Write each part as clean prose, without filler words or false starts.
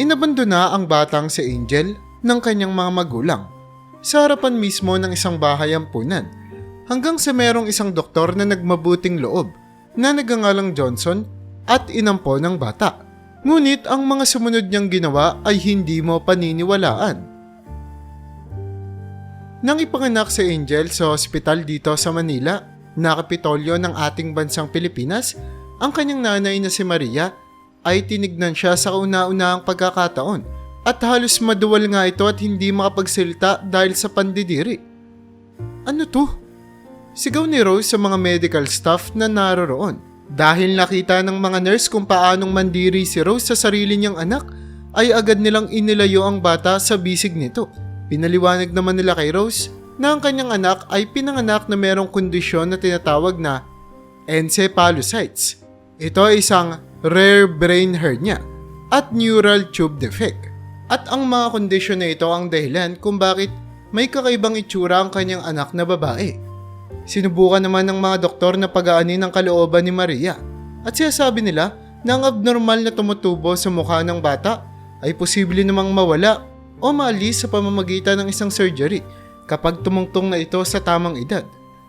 Inabandona ang batang si Angel ng kanyang mga magulang sa harapan mismo ng isang bahay ampunan hanggang sa merong isang doktor na nagmabuting loob na nagngangalang Johnson at inampo ng bata. Ngunit ang mga sumunod niyang ginawa ay hindi mo paniniwalaan. Nang ipanganak si Angel sa ospital dito sa Manila, na kapitolyo ng ating bansang Pilipinas, ang kanyang nanay na si Maria ay tinignan siya sa kauna-unahang pagkakataon at halos maduwal nga ito at hindi makapagsalita dahil sa pandidiri. Ano to? Sigaw ni Rose sa mga medical staff na naroroon. Dahil nakita ng mga nurse kung paanong mandiri si Rose sa sarili niyang anak, ay agad nilang inilayo ang bata sa bisig nito. Pinaliwanag naman nila kay Rose na ang kanyang anak ay pinanganak na merong kondisyon na tinatawag na encephalocytes. Ito ay isang rare brain hernia at neural tube defect. At ang mga kondisyon na ito ang dahilan kung bakit may kakaibang itsura ang kanyang anak na babae. Sinubukan naman ng mga doktor na pag-aanin ang kalooban ni Maria at sinasabi nila na ang abnormal na tumutubo sa mukha ng bata ay posible namang mawala o maalis sa pamamagitan ng isang surgery kapag tumungtong na ito sa tamang edad.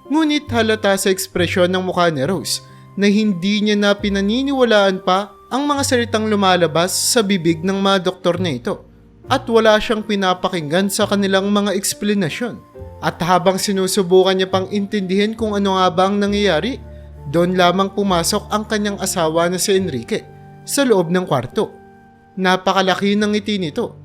Ngunit halata sa ekspresyon ng mukha ni Rose na hindi niya na pinaniniwalaan pa ang mga salitang lumalabas sa bibig ng mga doktor na ito at wala siyang pinapakinggan sa kanilang mga eksplanasyon. At habang sinusubukan niya pang intindihin kung ano nga ba ang nangyayari, doon lamang pumasok ang kanyang asawa na si Enrique sa loob ng kwarto. Napakalaki ng ngiti nito.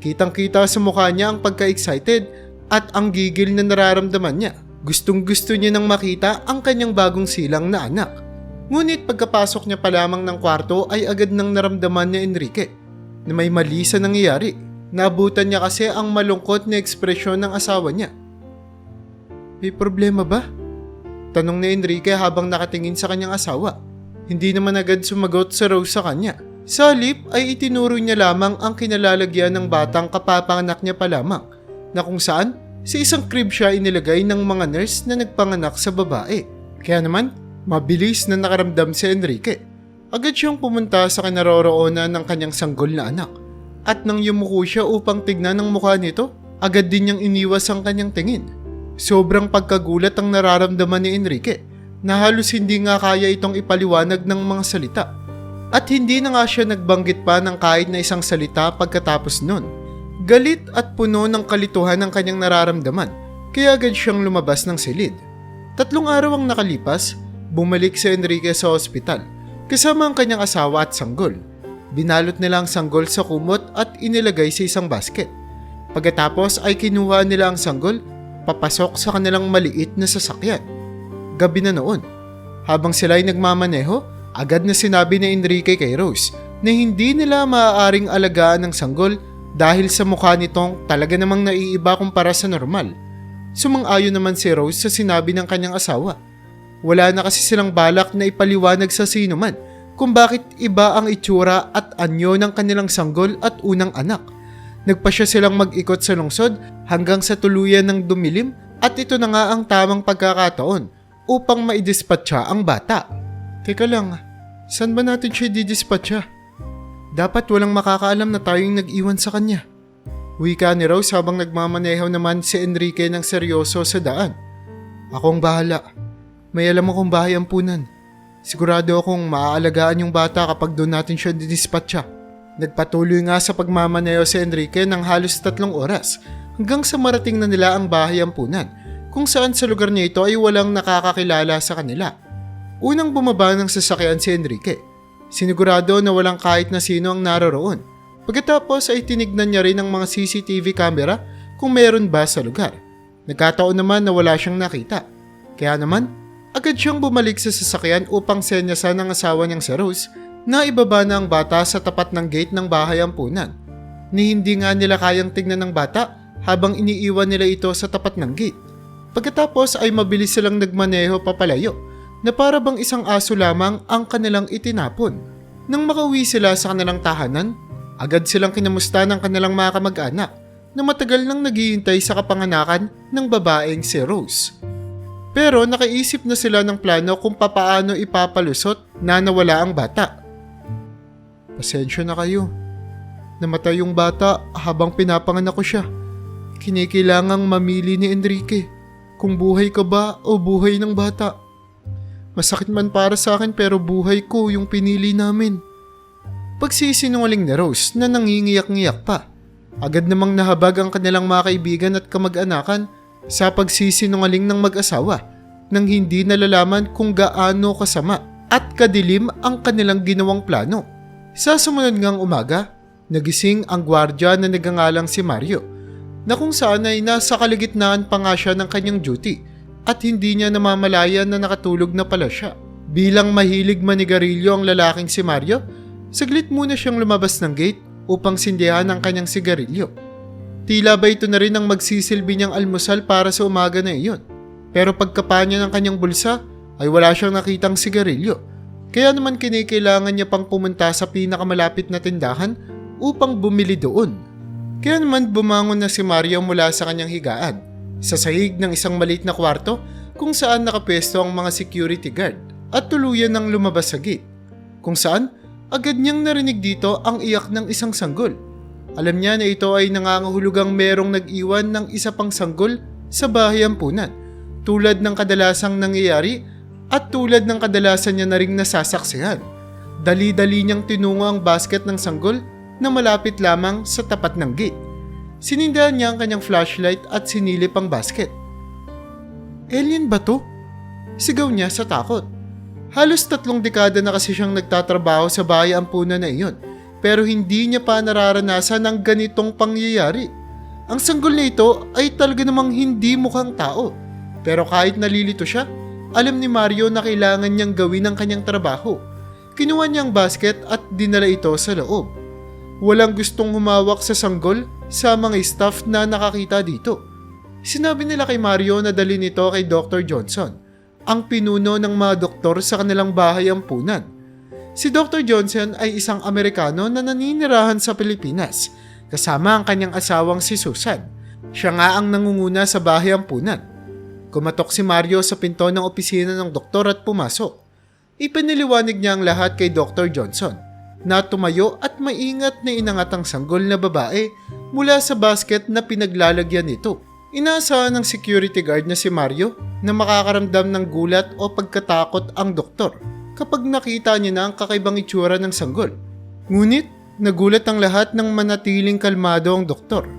Kitang-kita sa mukha niya ang pagka-excited at ang gigil na nararamdaman niya. Gustong-gusto niya nang makita ang kanyang bagong silang na anak. Ngunit pagkapasok niya pa lamang ng kwarto ay agad nang naramdaman ni Enrique na may mali sa nangyayari. Naabutan niya kasi ang malungkot na ekspresyon ng asawa niya. May problema ba? Tanong ni Enrique habang nakatingin sa kanyang asawa. Hindi naman agad sumagot si Rose sa kanya. Sa halip ay itinuro niya lamang ang kinalalagyan ng batang kapapanganak niya pa lamang, na kung saan sa isang crib siya inilagay ng mga nurse na nagpanganak sa babae. Kaya naman, mabilis na nakaramdam si Enrique. Agad siyang pumunta sa kinaroroonan ng kanyang sanggol na anak. At nang yumuko siya upang tignan ang mukha nito, agad din niyang iniwas ang kanyang tingin. Sobrang pagkagulat ang nararamdaman ni Enrique na halos hindi nga kaya itong ipaliwanag ng mga salita. At hindi na nga siya nagbanggit pa ng kahit na isang salita pagkatapos nun. Galit at puno ng kalituhan ang kanyang nararamdaman, kaya agad siyang lumabas ng silid. 3 araw ang nakalipas, bumalik si Enrique sa ospital, kasama ang kanyang asawa at sanggol. Binalot nila ang sanggol sa kumot at inilagay sa isang basket. Pagkatapos ay kinuha nila ang sanggol, papasok sa kanilang maliit na sasakyan. Gabi na noon. Habang sila ay nagmamaneho, agad na sinabi ni Enrique kay Rose na hindi nila maaaring alagaan ng sanggol dahil sa mukha nitong talaga namang naiiba kumpara sa normal. Sumang-ayon naman si Rose sa sinabi ng kanyang asawa. Wala na kasi silang balak na ipaliwanag sa sino man kung bakit iba ang itsura at anyo ng kanilang sanggol at unang anak. Nagpasya silang mag-ikot sa lungsod hanggang sa tuluyan ng dumilim at ito na nga ang tamang pagkakataon upang maidispatcha ang bata. Teka lang, saan ba natin siya didispatcha? Dapat walang makakaalam na tayong nag-iwan sa kanya. Wika ni Rose habang nagmamaneho naman si Enrique ng seryoso sa daan. Akong bahala. May alam akong bahay ampunan. Sigurado akong maaalagaan yung bata kapag doon natin siya didispatcha. Nagpatuloy nga sa pagmamaneho si Enrique ng halos 3 oras hanggang sa marating na nila ang bahay ampunan kung saan sa lugar niya ito ay walang nakakakilala sa kanila. Unang bumaba ng sasakyan si Enrique. Sinigurado na walang kahit na sino ang naroroon. Pagkatapos ay tinignan niya rin ang mga CCTV camera kung meron ba sa lugar. Nagkataon naman na wala siyang nakita. Kaya naman, agad siyang bumalik sa sasakyan upang senyasan ng asawa niyang si Rose na ibaba na ang bata sa tapat ng gate ng bahay ampunan. Ni hindi nga nila kayang tignan ng bata habang iniiwan nila ito sa tapat ng gate. Pagkatapos ay mabilis silang nagmaneho papalayo na para bang isang aso lamang ang kanilang itinapon. Nang makauwi sila sa kanilang tahanan, agad silang kinamusta ng kanilang mga kamag-anak na matagal nang naghihintay sa kapanganakan ng babaeng si Rose. Pero nakaisip na sila ng plano kung papaano ipapalusot na nawala ang bata. Pasensya na kayo. Namatay yung bata habang pinapanganak ko siya. Kinikailangang mamili ni Enrique kung buhay ka ba o buhay ng bata. Masakit man para sa akin pero buhay ko yung pinili namin. Pagsisinungaling ni Rose na nangingiyak-ngiyak pa. Agad namang nahabag ang kanilang mga kaibigan at kamag-anakan sa pagsisinungaling ng mag-asawa nang hindi nalalaman kung gaano kasama at kadilim ang kanilang ginawang plano. Sa sumunod ngang umaga, nagising ang gwardya na nagangalang si Mario na kung saan ay nasa kaligitnaan pa nga siya ng kanyang duty at hindi niya namamalayan na nakatulog na pala siya. Bilang mahilig manigarilyo ang lalaking si Mario, saglit muna siyang lumabas ng gate upang sindihan ang kanyang sigarilyo. Tila ba ito na rin ang magsisilbi niyang almusal para sa umaga na iyon. Pero pagkapa niya ng kanyang bulsa ay wala siyang nakitang sigarilyo. Kaya naman kinikailangan niya pang pumunta sa pinakamalapit na tindahan upang bumili doon. Kaya naman bumangon na si Mario mula sa kanyang higaan sa sahig ng isang maliit na kwarto kung saan nakapwesto ang mga security guard at tuluyan ng lumabas sa gate. Kung saan agad niyang narinig dito ang iyak ng isang sanggol. Alam niya na ito ay nangangahulugang merong nag-iwan ng isa pang sanggol sa bahay ampunan, tulad ng kadalasang nangyayari at tulad ng kadalasan niya na ring nasasaksihan. Dali-dali niyang tinungo ang basket ng sanggol na malapit lamang sa tapat ng gate. Sinindahan niya ang kanyang flashlight at sinilip ang basket. Alien ba to? Sigaw niya sa takot. Halos 3 dekada na kasi siyang nagtatrabaho sa bahay ampunan na iyon, pero hindi niya pa nararanasan ang ganitong pangyayari. Ang sanggol na ito ay talaga namang hindi mukhang tao. Pero kahit nalilito siya, alam ni Mario na kailangan niyang gawin ang kanyang trabaho. Kinuha niya ang basket at dinala ito sa loob. Walang gustong humawak sa sanggol sa mga staff na nakakita dito. Sinabi nila kay Mario na dalhin ito kay Dr. Johnson, ang pinuno ng mga doktor sa kanilang bahay ampunan. Si Dr. Johnson ay isang Amerikano na naninirahan sa Pilipinas, kasama ang kanyang asawang si Susan. Siya nga ang nangunguna sa bahay ampunan. Kumatok si Mario sa pinto ng opisina ng doktor at pumasok. Ipiniliwanag niya ang lahat kay Dr. Johnson, na tumayo at maingat na inangat ang sanggol na babae mula sa basket na pinaglalagyan nito. Inaasahan ng security guard na si Mario na makakaramdam ng gulat o pagkatakot ang doktor kapag nakita niya na ang kakaibang itsura ng sanggol. Ngunit nagulat ang lahat ng manatiling kalmado ang doktor.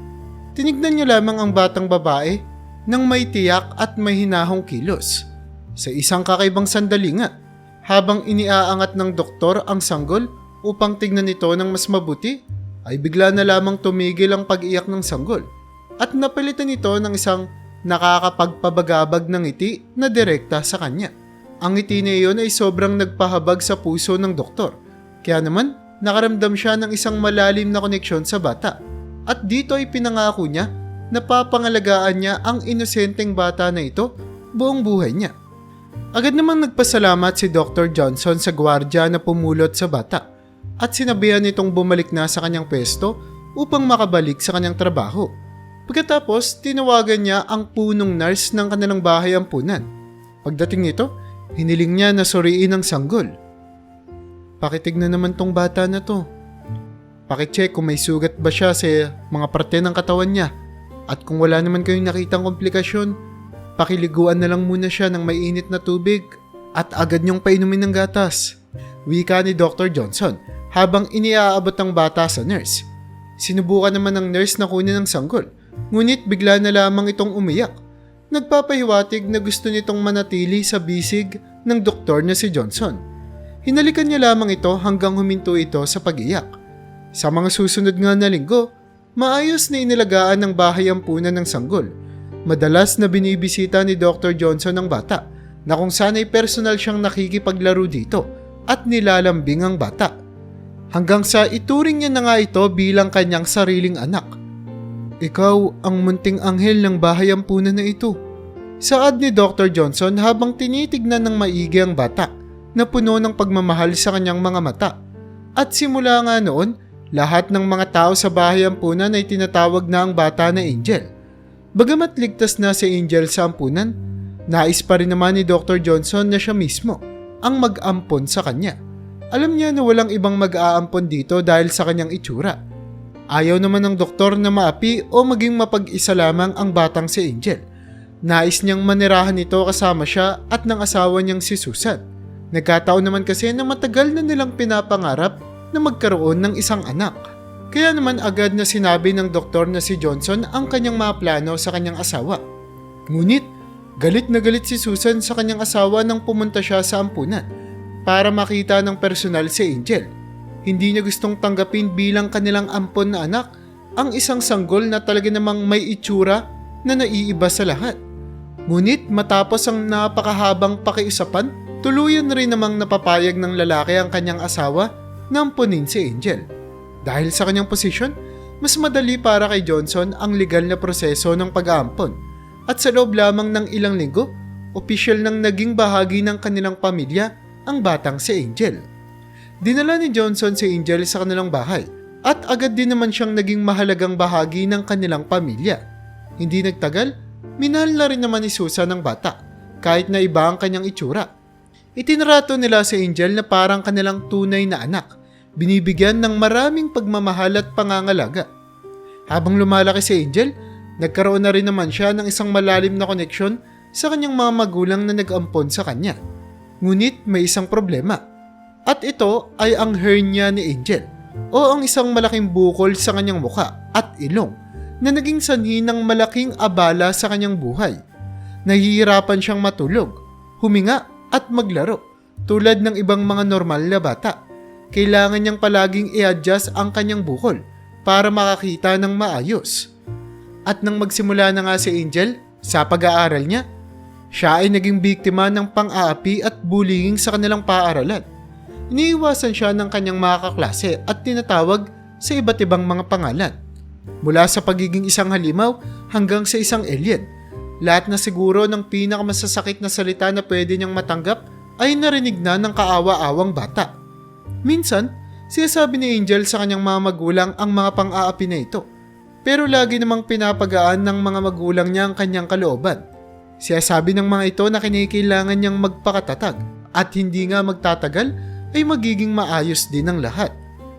Tinignan niya lamang ang batang babae nang may tiyak at may hinahong kilos. Sa isang kakaibang sandali nga, habang iniaangat ng doktor ang sanggol upang tignan ito ng mas mabuti, ay bigla na lamang tumigil ang pag-iyak ng sanggol at napalitan ito ng isang nakakapagpabagabag ng ngiti na direkta sa kanya. Ang ngiti na iyon ay sobrang nagpahabag sa puso ng doktor, kaya naman nakaramdam siya ng isang malalim na koneksyon sa bata at dito ay pinangako niya na papangalagaan niya ang inosenteng bata na ito buong buhay niya. Agad namang nagpasalamat si Dr. Johnson sa gwardya na pumulot sa bata at sinabihan nitong bumalik na sa kanyang pwesto upang makabalik sa kanyang trabaho. Pagkatapos, tinawagan niya ang punong nurse ng kanilang bahay ampunan. Pagdating nito, hiniling niya na suriin ang sanggol. Pakitignan naman tong bata na to. Pakicheck kung may sugat ba siya sa mga parte ng katawan niya. At kung wala naman kayong nakitang komplikasyon, pakiliguan na lang muna siya ng mainit na tubig at agad niyong painumin ng gatas. Wika ni Dr. Johnson habang iniaabot ang bata sa nurse. Sinubukan naman ng nurse na kunin ang sanggol, ngunit bigla na lamang itong umiyak. Nagpapahiwatig na gusto nitong manatili sa bisig ng doktor na si Johnson. Hinalikan niya lamang ito hanggang huminto ito sa pag-iyak. Sa mga susunod nga na linggo, maayos na inilagaan ng bahay ampunan ng sanggol. Madalas na binibisita ni Dr. Johnson ang bata na kung saan ay personal siyang nakikipaglaro dito at nilalambing ang bata. Hanggang sa ituring niya na nga ito bilang kanyang sariling anak. Ikaw ang munting anghel ng bahay ampunan na ito. Saad ni Dr. Johnson habang tinitignan ng maigi ang bata na puno ng pagmamahal sa kanyang mga mata. At simula nga noon, lahat ng mga tao sa bahay ampunan ay tinatawag na ang bata na Angel. Bagamat ligtas na si Angel sa ampunan, nais pa rin naman ni Dr. Johnson na siya mismo ang mag-ampon sa kanya. Alam niya na walang ibang mag-aampon dito dahil sa kanyang itsura. Ayaw naman ng doktor na maapi o maging mapag-isa lamang ang batang si Angel. Nais niyang manirahan ito kasama siya at ng asawa niyang si Susan. Nagkataon naman kasi na matagal na nilang pinapangarap na magkaroon ng isang anak. Kaya naman agad na sinabi ng doktor na si Johnson ang kanyang mga plano sa kanyang asawa. Ngunit galit na galit si Susan sa kanyang asawa nang pumunta siya sa ampunan para makita ng personal si Angel. Hindi niya gustong tanggapin bilang kanilang ampon na anak ang isang sanggol na talaga namang may itsura na naiiba sa lahat. Ngunit matapos ang napakahabang pakiusapan, tuluyan rin namang napapayag ng lalaki ang kanyang asawa na ampunin si Angel. Dahil sa kanyang posisyon, mas madali para kay Johnson ang legal na proseso ng pag-aampon. At sa loob lamang ng ilang linggo, opisyal nang naging bahagi ng kanilang pamilya ang batang si Angel. Dinala ni Johnson si Angel sa kanilang bahay at agad din naman siyang naging mahalagang bahagi ng kanilang pamilya. Hindi nagtagal, minahal na rin naman ni Susan ang bata kahit na iba ang kanyang itsura. Itinrato nila si Angel na parang kanilang tunay na anak, binibigyan ng maraming pagmamahal at pangangalaga. Habang lumalaki si Angel, nagkaroon na rin naman siya ng isang malalim na koneksyon sa kanyang mga magulang na nag-ampon sa kanya. Ngunit may isang problema. At ito ay ang hernia ni Angel o ang isang malaking bukol sa kanyang muka at ilong na naging sanhi ng malaking abala sa kanyang buhay. Nahihirapan siyang matulog, huminga at maglaro tulad ng ibang mga normal na bata. Kailangan niyang palaging i-adjust ang kanyang bukol para makakita ng maayos. At nang magsimula na nga si Angel sa pag-aaral niya, siya ay naging biktima ng pang-aapi at bullying sa kanilang paaralan. Iniiwasan siya ng kanyang mga kaklase at tinatawag sa iba't ibang mga pangalan. Mula sa pagiging isang halimaw hanggang sa isang alien, lahat na siguro ng pinakamasasakit na salita na pwede niyang matanggap ay narinig na ng kaawa-awang bata. Minsan, sinasabi ni Angel sa kanyang mga magulang ang mga pang-aapi na ito. Pero lagi namang pinapagaan ng mga magulang niya ang kanyang kalooban. Sinasabi ng mga ito na kailangan niyang magpakatatag at hindi nga magtatagal ay magiging maayos din ang lahat.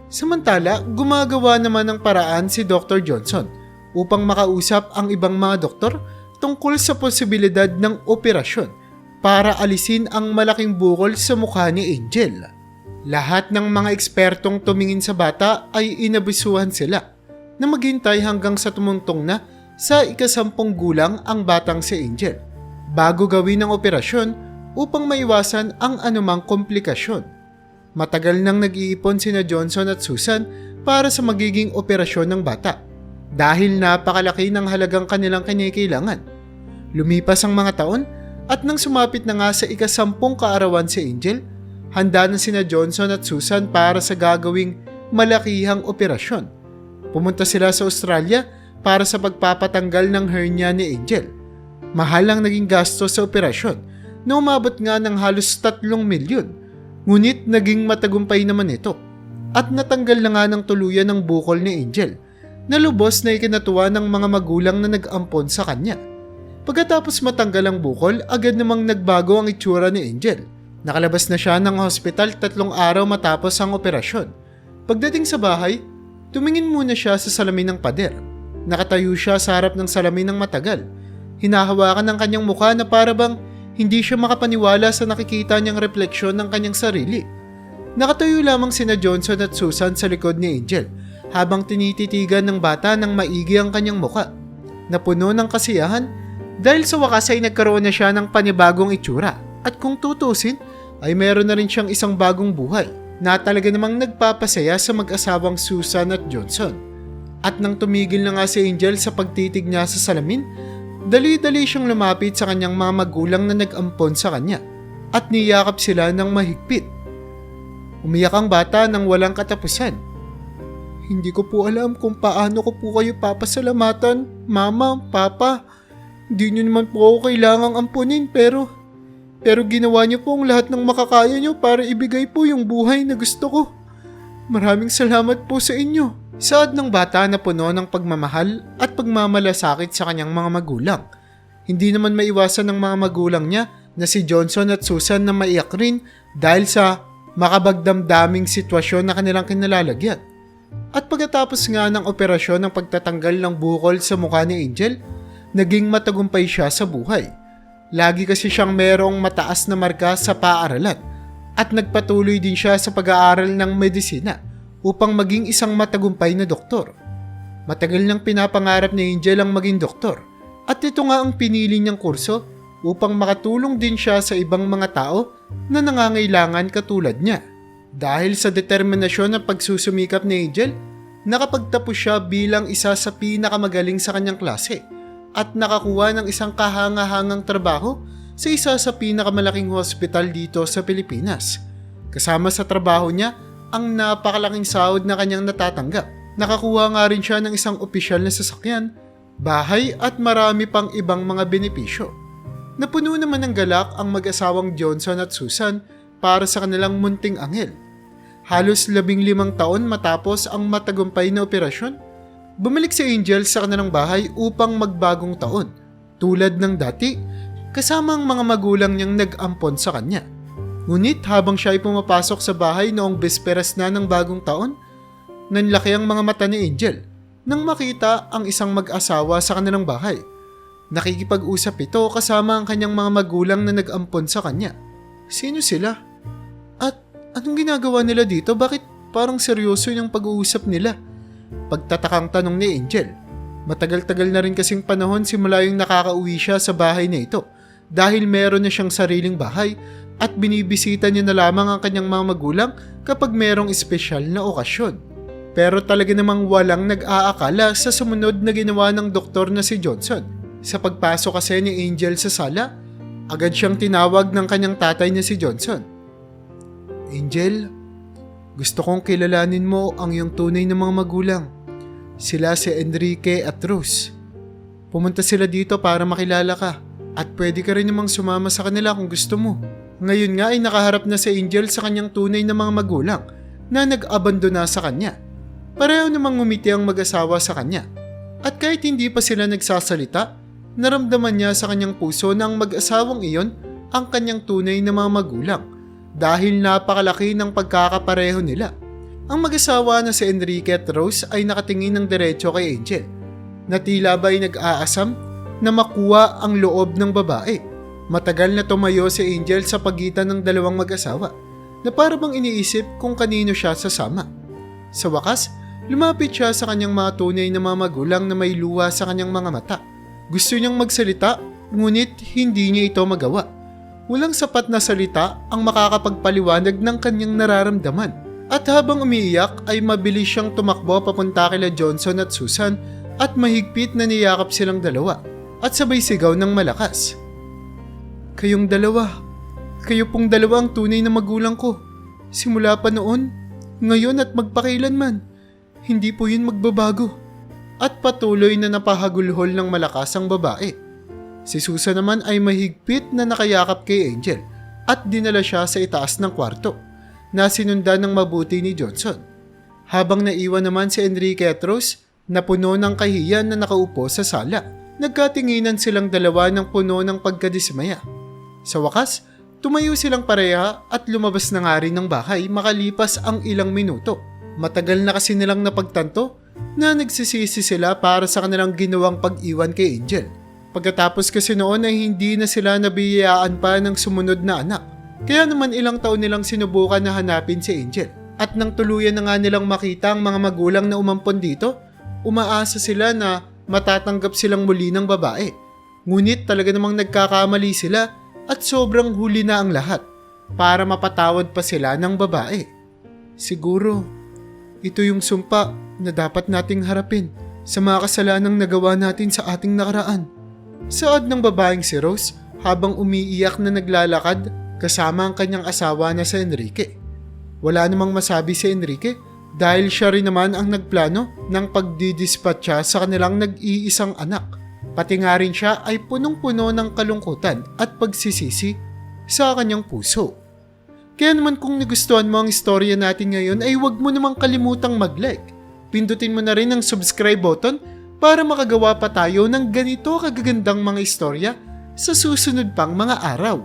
Samantala, gumagawa naman ng paraan si Dr. Johnson upang makausap ang ibang mga doktor tungkol sa posibilidad ng operasyon para alisin ang malaking bukol sa mukha ni Angel. Lahat ng mga ekspertong tumingin sa bata ay inabisuhan sila na maghintay hanggang sa tumuntong na sa 10 gulang ang batang si Angel bago gawin ang operasyon upang maiwasan ang anumang komplikasyon. Matagal nang nag-iipon sina Johnson at Susan para sa magiging operasyon ng bata dahil napakalaki ng halagang kanilang kailangan. Lumipas ang mga taon at nang sumapit na nga sa 10 kaarawan si Angel, handa na sina Johnson at Susan para sa gagawing malakihang operasyon. Pumunta sila sa Australia para sa pagpapatanggal ng hernia ni Angel. Mahal ang naging gasto sa operasyon na umabot nga ng halos 3 milyon. Ngunit naging matagumpay naman ito at natanggal na nga ng tuluyan ng bukol ni Angel na lubos na ikinatuwa ng mga magulang na nag-ampon sa kanya. Pagkatapos matanggal ang bukol, agad namang nagbago ang itsura ni Angel. Nakalabas na siya ng hospital 3 araw matapos ang operasyon. Pagdating sa bahay, tumingin muna siya sa salamin ng pader. Nakatayo siya sa harap ng salamin ng matagal. Hinahawakan ng kanyang mukha na para bang hindi siya makapaniwala sa nakikita niyang refleksyon ng kanyang sarili. Nakatayo lamang sina Johnson at Susan sa likod ni Angel habang tinititigan ng bata ng maigi ang kanyang mukha. Napuno ng kasiyahan dahil sa wakas ay nagkaroon na siya ng panibagong itsura at kung tutusin ay meron na rin siyang isang bagong buhay na talaga namang nagpapasaya sa mag-asawang Susan at Johnson. At nang tumigil na nga si Angel sa pagtitig niya sa salamin, dali-dali siyang lumapit sa kanyang mga magulang na nag-ampon sa kanya at niyakap sila ng mahigpit. Umiyak ang bata ng walang katapusan. Hindi ko po alam kung paano ko po kayo papasalamatan, Mama, Papa. Hindi niyo naman po ako kailangang ampunin pero ginawa niyo po ang lahat ng makakaya niyo para ibigay po yung buhay na gusto ko. Maraming salamat po sa inyo. Saad ng bata na puno ng pagmamahal at pagmamalasakit sa kanyang mga magulang. Hindi naman maiwasan ng mga magulang niya na si Johnson at Susan na maiyak rin dahil sa makabagdamdaming sitwasyon na kanilang kinalalagyan. At pagkatapos nga ng operasyon ng pagtatanggal ng bukol sa mukha ni Angel, naging matagumpay siya sa buhay. Lagi kasi siyang merong mataas na marka sa paaralan at nagpatuloy din siya sa pag-aaral ng medisina upang maging isang matagumpay na doktor. Matagal nang pinapangarap ni Angel ang maging doktor at ito nga ang pinili niyang kurso upang makatulong din siya sa ibang mga tao na nangangailangan katulad niya. Dahil sa determinasyon ng pagsusumikap ni Angel, nakapagtapos siya bilang isa sa pinakamagaling sa kanyang klase at nakakuha ng isang kahanga-hangang trabaho sa isa sa pinakamalaking hospital dito sa Pilipinas. Kasama sa trabaho niya ang napakalaking sahod na kanyang natatanggap. Nakakuha nga rin siya ng isang opisyal na sasakyan, bahay at marami pang ibang mga benepisyo. Napuno naman ng galak ang mag-asawang Johnson at Susan para sa kanilang munting anghel. Halos 15 taon matapos ang matagumpay na operasyon, bumalik si Angel sa kanilang bahay upang magbagong taon. Tulad ng dati, kasama ang mga magulang niyang nag-ampon sa kanya. Ngunit habang siya ay pumapasok sa bahay noong bisperas na ng bagong taon, nanlaki ang mga mata ni Angel nang makita ang isang mag-asawa sa kanilang bahay. Nakikipag-usap ito kasama ang kanyang mga magulang na nag-ampon sa kanya. Sino sila? At anong ginagawa nila dito? Bakit parang seryoso yung pag-uusap nila? Pagtatakang tanong ni Angel. Matagal-tagal na rin kasing panahon simula yung nakakauwi siya sa bahay na ito dahil meron na siyang sariling bahay at binibisita niya na lamang ang kanyang mga magulang kapag merong espesyal na okasyon. Pero talaga namang walang nag-aakala sa sumunod na ginawa ng doktor na si Johnson. Sa pagpasok kasi ni Angel sa sala, agad siyang tinawag ng kanyang tatay na si Johnson. Angel, gusto kong kilalanin mo ang iyong tunay na mga magulang. Sila si Enrique at Rose. Pumunta sila dito para makilala ka at pwede ka rin namang sumama sa kanila kung gusto mo. Ngayon nga ay nakaharap na si Angel sa kanyang tunay na mga magulang na nag-abandona sa kanya. Pareho namang ngumiti ang mag-asawa sa kanya. At kahit hindi pa sila nagsasalita, naramdaman niya sa kanyang puso na ang mag-asawang iyon ang kanyang tunay na mga magulang dahil napakalaki ng pagkakapareho nila. Ang mag-asawa na si Enrique at Rose ay nakatingin ng diretso kay Angel na tila ba ay nag-aasam na makuha ang loob ng babae. Matagal na tumayo si Angel sa pagitan ng dalawang mag-asawa na para bang iniisip kung kanino siya sasama. Sa wakas, lumapit siya sa kanyang mga tunay na mga magulang na may luha sa kanyang mga mata. Gusto niyang magsalita, ngunit hindi niya ito magawa. Walang sapat na salita ang makakapagpaliwanag ng kanyang nararamdaman. At habang umiiyak ay mabilis siyang tumakbo papunta kila Johnson at Susan at mahigpit na niyakap silang dalawa at sabay sigaw ng malakas. Kayong dalawa, kayo pong dalawa ang tunay na magulang ko. Simula pa noon, ngayon at magpakailanman, hindi po yun magbabago. At patuloy na napahagulhol ng malakas ang babae. Si Susan naman ay mahigpit na nakayakap kay Angel at dinala siya sa itaas ng kwarto na sinundan ng mabuti ni Johnson. Habang naiwan naman si Enrique at Rose na puno ng kahiyan na nakaupo sa sala, nagkatinginan silang dalawa ng puno ng pagkadismaya. Sa wakas, tumayo silang pareha at lumabas na nga rin ng bahay makalipas ang ilang minuto. Matagal na kasi nilang napagtanto na nagsisisi sila para sa kanilang ginawang pag-iwan kay Angel. Pagkatapos kasi noon ay hindi na sila nabiyayaan pa ng sumunod na anak. Kaya naman ilang taon nilang sinubukan na hanapin si Angel. At nang tuluyan na nga nilang makita ang mga magulang na umampon dito, umaasa sila na matatanggap silang muli ng babae. Ngunit talaga namang nagkakamali sila at sobrang huli na ang lahat para mapatawad pa sila ng babae. Siguro, ito yung sumpa na dapat nating harapin sa mga kasalanang nagawa natin sa ating nakaraan. Saad ng babaeng si Rose habang umiiyak na naglalakad kasama ang kanyang asawa na si Enrique. Wala namang masabi si Enrique dahil siya rin naman ang nagplano ng pagdidispatcha sa kanilang nag-iisang anak. Pati nga rin siya ay punong-puno ng kalungkutan at pagsisisi sa kanyang puso. Kaya naman kung nagustuhan mo ang istorya natin ngayon ay huwag mo namang kalimutang mag-like. Pindutin mo na rin ang subscribe button para makagawa pa tayo ng ganito kagagandang mga istorya sa susunod pang mga araw.